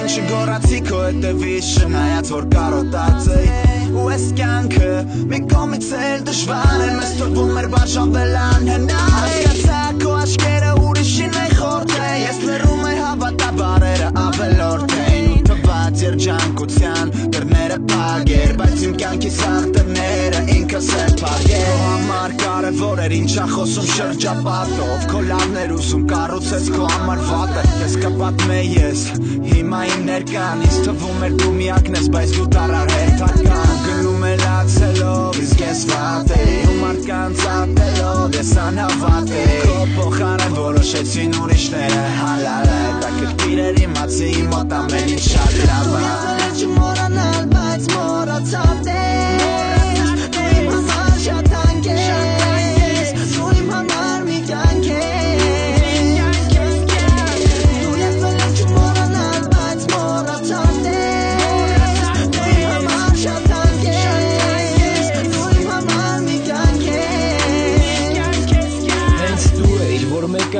Են չգորացի քո հետևից շնայած որ կարոտած էի ու ես կյանքը մի կողմից էլ դժվար է մեզ թվում էր բաժանվել անհնար հասկացա քո աչքերը ուրիշին է խորթ է ես լռում եմ հավատա բառերը ավելորդ էին ու թված երջանկության դռները փակեր բայց իմ կյանքիս արտերները ինքս էլ փակեր քո համար կարևոր էր ինչա խոսում շրջապատով քո լավներ ուզում կառուցես քո համար վատը ես կպատմեի ես հիմա իմ ներկան ինձ թվում էր դու միակն ես բայց դու տարար հերթական գնում է լացելով իսկ ես վատ էի ու մարդկանց ատելով ես անհավատ էի քո փոխարեն որոշեցին ուրիշները հալալ է հետաքրքիր էր իմացի իմ մոտ ամեն ինչ շատ լավ է չմոռանալ բայց մոռացավ դու իմ համար շատ անկես դու իմ համար մի կյանք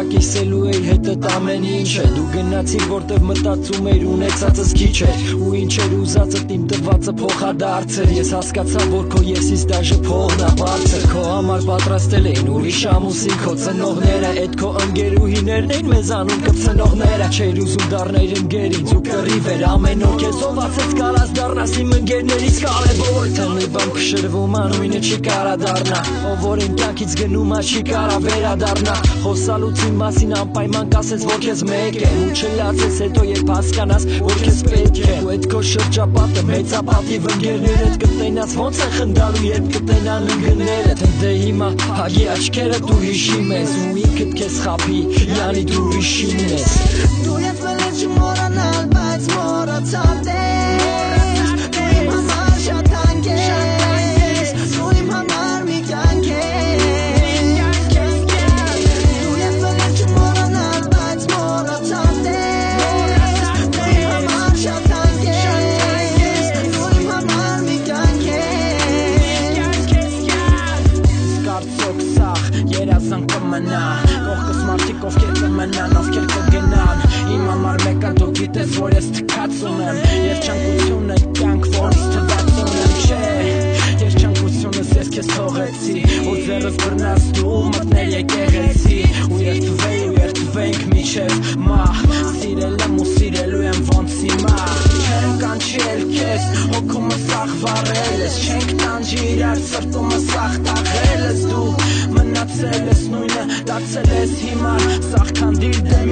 Կիսելու էր հետդ ամեն ինչը Դու գնացիր որտև մտածում էր ունեցածս քիչ էր Ու ինչ էր ուզածդ իմ տվածը փոխադարձ էր Ես հասկացա որ քո եսից դաժե փողն ա բարձր Քո համար պատրաստել էին ուրիշ ամուսին քո ծնողները Էդ քո ընկերուհիներն էին մեզանում կծնողները Չէր ուզում դառնայր ընկեր ինձ ու կռիվ էր ամեն օր Քեզ ով ասեց կարաս դառնաս իմ ընկերներից կարևոր Թնի բամ քշրվում անույնը չի կարա դառնա Ով որ իմ կյանքից գնում ա չի կարա վերադառնա Խոսալուց իմ մասին անպայման կասես որ քեզ մեկ է Ու չլացես հետո երբ հասկանաս որ քեզ պետք է Ու էդ քո շրջապատը մեծապատիվ ընկերներդ կտենաս ոնց է խնդալու երբ կտենան ընկներդ Դե հիմա հագի աչքերը դու հիշիմ ես Ու ինքդ քեզ խափի յանի դու ուրիշին ես Դու ես մելը չմոռանալ բայց մոռացավ դու իմ համար շատ անկես Դու իմ համար մի կյանք Կողքս մարդիկ ովքեր կմնան, ովքեր կգնան Իմ համար մեկը դու գիտես, որ ես թքած ունեմ Երջանկությունը կյանք, որից թված ունեմ Չէ, երջանկությունս ես քեզ թողեցի Ու ձեռս բռնած դու մտներ եկեղեցի Ու երդվենք միջև մահ Սիրել եմ ու սիրելու եմ ոնց հիմա Չեմ կանչել քեզ, հոգումս աղվարել ես Չենք տանջի իրար սրտումս աղտաղել ես Դու մնացել ես նույնը, դարձել ես հիմար Սաղ քանդիր դեմ